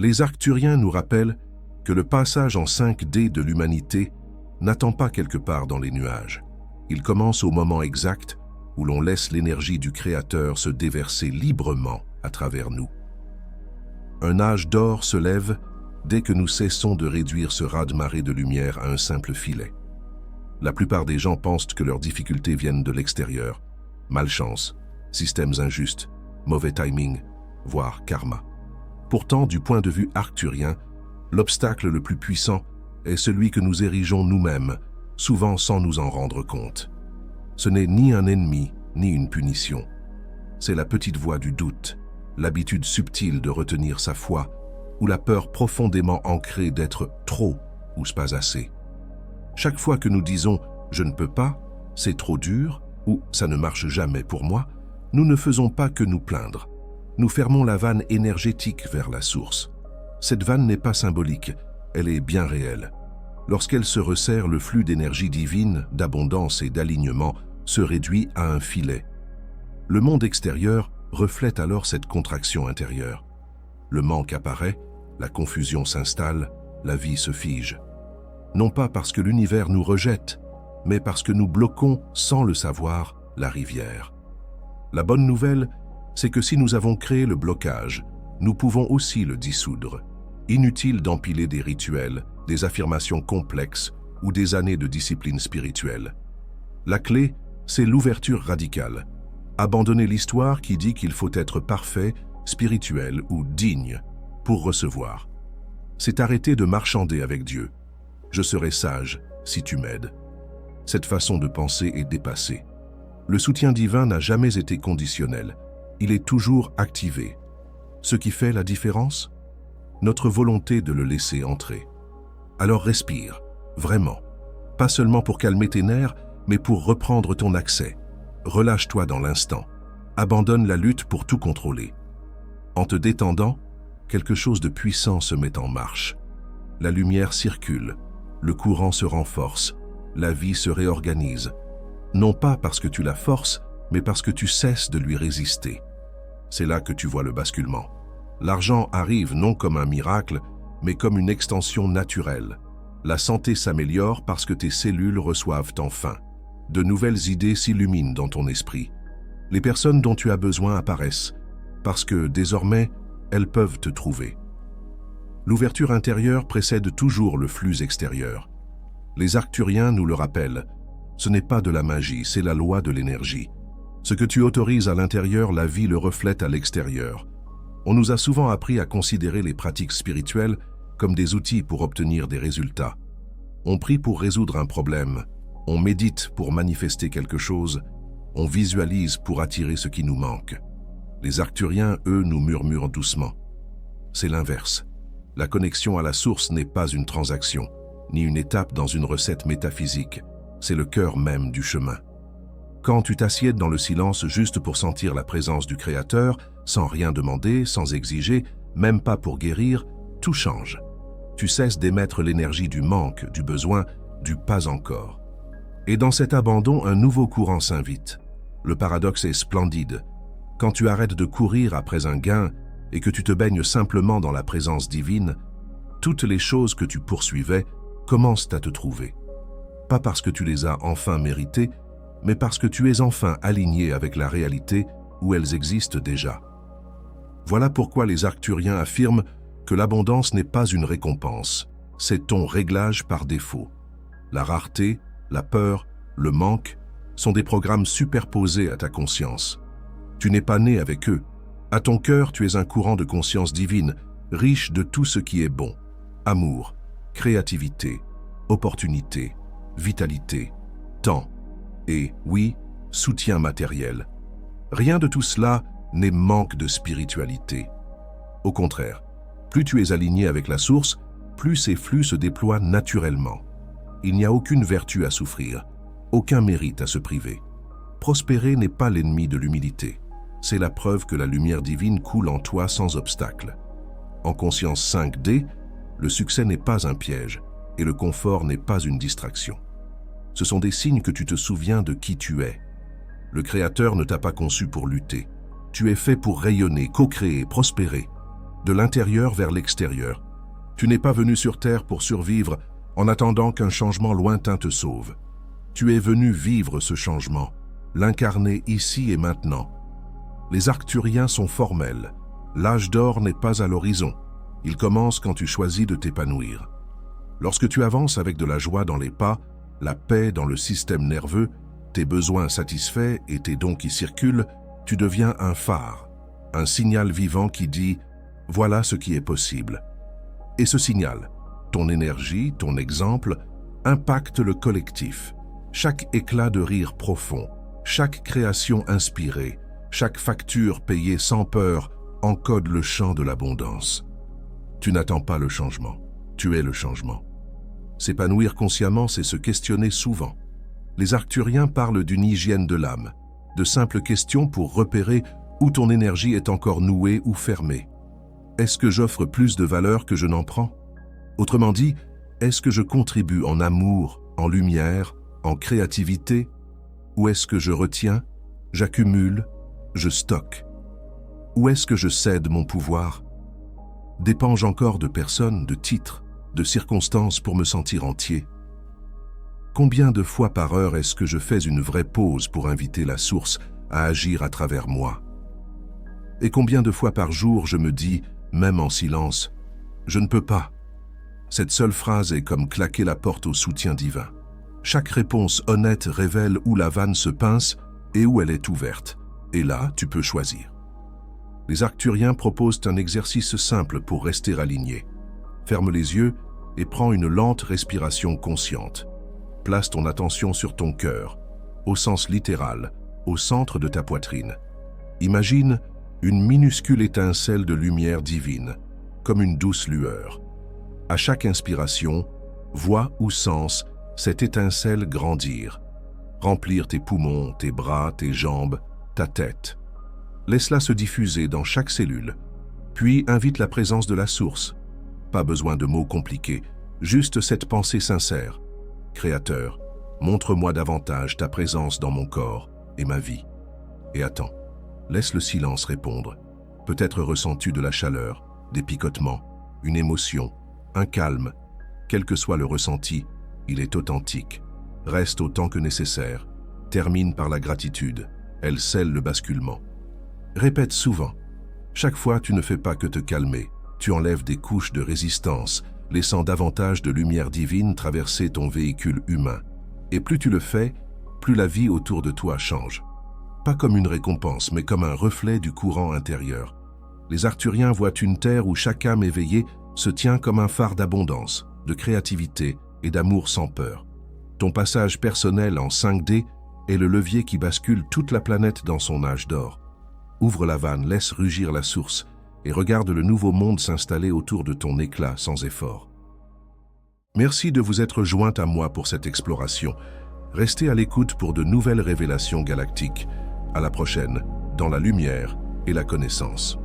Les arcturiens nous rappellent que le passage en 5D de l'humanité n'attend pas quelque part dans les nuages. Il commence au moment exact où l'on laisse l'énergie du Créateur se déverser librement à travers nous. Un âge d'or se lève dès que nous cessons de réduire ce raz-de-marée de lumière à un simple filet. La plupart des gens pensent que leurs difficultés viennent de l'extérieur. Malchance, systèmes injustes, mauvais timing, voire karma. Pourtant, du point de vue arcturien, l'obstacle le plus puissant est celui que nous érigeons nous-mêmes, souvent sans nous en rendre compte. Ce n'est ni un ennemi, ni une punition. C'est la petite voix du doute, l'habitude subtile de retenir sa foi, ou la peur profondément ancrée d'être trop ou pas assez. Chaque fois que nous disons « je ne peux pas »,« c'est trop dur » ou « ça ne marche jamais pour moi », nous ne faisons pas que nous plaindre. Nous fermons la vanne énergétique vers la source. Cette vanne n'est pas symbolique, elle est bien réelle. Lorsqu'elle se resserre, le flux d'énergie divine, d'abondance et d'alignement se réduit à un filet. Le monde extérieur reflète alors cette contraction intérieure. Le manque apparaît, la confusion s'installe, la vie se fige. Non pas parce que l'univers nous rejette, mais parce que nous bloquons, sans le savoir, la rivière. La bonne nouvelle, c'est que si nous avons créé le blocage, nous pouvons aussi le dissoudre. Inutile d'empiler des rituels, des affirmations complexes ou des années de discipline spirituelle. La clé, c'est l'ouverture radicale. Abandonner l'histoire qui dit qu'il faut être parfait, spirituel ou digne pour recevoir. C'est arrêter de marchander avec Dieu. Je serai sage si tu m'aides. Cette façon de penser est dépassée. Le soutien divin n'a jamais été conditionnel. Il est toujours activé. Ce qui fait la différence? Notre volonté de le laisser entrer. Alors respire, vraiment. Pas seulement pour calmer tes nerfs, mais pour reprendre ton accès. Relâche-toi dans l'instant. Abandonne la lutte pour tout contrôler. En te détendant, quelque chose de puissant se met en marche. La lumière circule, le courant se renforce, la vie se réorganise. Non pas parce que tu la forces, mais parce que tu cesses de lui résister. C'est là que tu vois le basculement. L'argent arrive non comme un miracle, mais comme une extension naturelle. La santé s'améliore parce que tes cellules reçoivent enfin. De nouvelles idées s'illuminent dans ton esprit. Les personnes dont tu as besoin apparaissent, parce que désormais, elles peuvent te trouver. L'ouverture intérieure précède toujours le flux extérieur. Les arcturiens nous le rappellent. Ce n'est pas de la magie, c'est la loi de l'énergie. Ce que tu autorises à l'intérieur, la vie le reflète à l'extérieur. On nous a souvent appris à considérer les pratiques spirituelles comme des outils pour obtenir des résultats. On prie pour résoudre un problème, on médite pour manifester quelque chose, on visualise pour attirer ce qui nous manque. Les arcturiens, eux, nous murmurent doucement. C'est l'inverse. La connexion à la source n'est pas une transaction, ni une étape dans une recette métaphysique. C'est le cœur même du chemin. Quand tu t'assieds dans le silence juste pour sentir la présence du Créateur, sans rien demander, sans exiger, même pas pour guérir, tout change. Tu cesses d'émettre l'énergie du manque, du besoin, du pas encore. Et dans cet abandon, un nouveau courant s'invite. Le paradoxe est splendide. Quand tu arrêtes de courir après un gain et que tu te baignes simplement dans la présence divine, toutes les choses que tu poursuivais commencent à te trouver. Pas parce que tu les as enfin méritées, mais parce que tu es enfin aligné avec la réalité où elles existent déjà. Voilà pourquoi les arcturiens affirment que l'abondance n'est pas une récompense, c'est ton réglage par défaut. La rareté, la peur, le manque sont des programmes superposés à ta conscience. Tu n'es pas né avec eux. À ton cœur, tu es un courant de conscience divine, riche de tout ce qui est bon. Amour, créativité, opportunité, vitalité, temps et, oui, soutien matériel. Rien de tout cela n'est manque de spiritualité. Au contraire, plus tu es aligné avec la source, plus ces flux se déploient naturellement. Il n'y a aucune vertu à souffrir, aucun mérite à se priver. Prospérer n'est pas l'ennemi de l'humilité. C'est la preuve que la lumière divine coule en toi sans obstacle. En conscience 5D, le succès n'est pas un piège et le confort n'est pas une distraction. Ce sont des signes que tu te souviens de qui tu es. Le Créateur ne t'a pas conçu pour lutter. Tu es fait pour rayonner, co-créer, prospérer. de l'intérieur vers l'extérieur. Tu n'es pas venu sur Terre pour survivre en attendant qu'un changement lointain te sauve. Tu es venu vivre ce changement, l'incarner ici et maintenant. Les Arcturiens sont formels. L'âge d'or n'est pas à l'horizon. Il commence quand tu choisis de t'épanouir. Lorsque tu avances avec de la joie dans les pas, la paix dans le système nerveux, tes besoins satisfaits et tes dons qui circulent, tu deviens un phare, un signal vivant qui dit « voilà ce qui est possible ». Et ce signal, ton énergie, ton exemple, impacte le collectif. Chaque éclat de rire profond, chaque création inspirée, chaque facture payée sans peur encode le chant de l'abondance. Tu n'attends pas le changement, tu es le changement. S'épanouir consciemment, c'est se questionner souvent. Les Arcturiens parlent d'une hygiène de l'âme, de simples questions pour repérer où ton énergie est encore nouée ou fermée. Est-ce que j'offre plus de valeur que je n'en prends? Autrement dit, est-ce que je contribue en amour, en lumière, en créativité? Ou est-ce que je retiens, j'accumule, je stocke? Ou est-ce que je cède mon pouvoir? Dépends-je encore de personnes, de titres, de circonstances pour me sentir entier? Combien de fois par heure est-ce que je fais une vraie pause pour inviter la source à agir à travers moi? Et combien de fois par jour je me dis, même en silence, « je ne peux pas ». Cette seule phrase est comme claquer la porte au soutien divin. Chaque réponse honnête révèle où la vanne se pince et où elle est ouverte. Et là, tu peux choisir. Les Arcturiens proposent un exercice simple pour rester aligné. Ferme les yeux et prends une lente respiration consciente. Place ton attention sur ton cœur, au sens littéral, au centre de ta poitrine. Imagine une minuscule étincelle de lumière divine, comme une douce lueur. À chaque inspiration, vois ou sens cette étincelle grandir, remplir tes poumons, tes bras, tes jambes, ta tête. Laisse-la se diffuser dans chaque cellule, puis invite la présence de la source. Pas besoin de mots compliqués, juste cette pensée sincère. Créateur, montre-moi davantage ta présence dans mon corps et ma vie. Et attends, laisse le silence répondre. Peut-être ressens-tu de la chaleur, des picotements, une émotion, un calme. Quel que soit le ressenti, il est authentique. Reste autant que nécessaire. Termine par la gratitude. Elle scelle le basculement. Répète souvent. Chaque fois, tu ne fais pas que te calmer. Tu enlèves des couches de résistance, laissant davantage de lumière divine traverser ton véhicule humain. Et plus tu le fais, plus la vie autour de toi change. Pas comme une récompense, mais comme un reflet du courant intérieur. Les Arcturiens voient une terre où chaque âme éveillée se tient comme un phare d'abondance, de créativité et d'amour sans peur. Ton passage personnel en 5D est le levier qui bascule toute la planète dans son âge d'or. Ouvre la vanne, laisse rugir la source et regarde le nouveau monde s'installer autour de ton éclat sans effort. Merci de vous être joint à moi pour cette exploration. Restez à l'écoute pour de nouvelles révélations galactiques. À la prochaine, dans la lumière et la connaissance.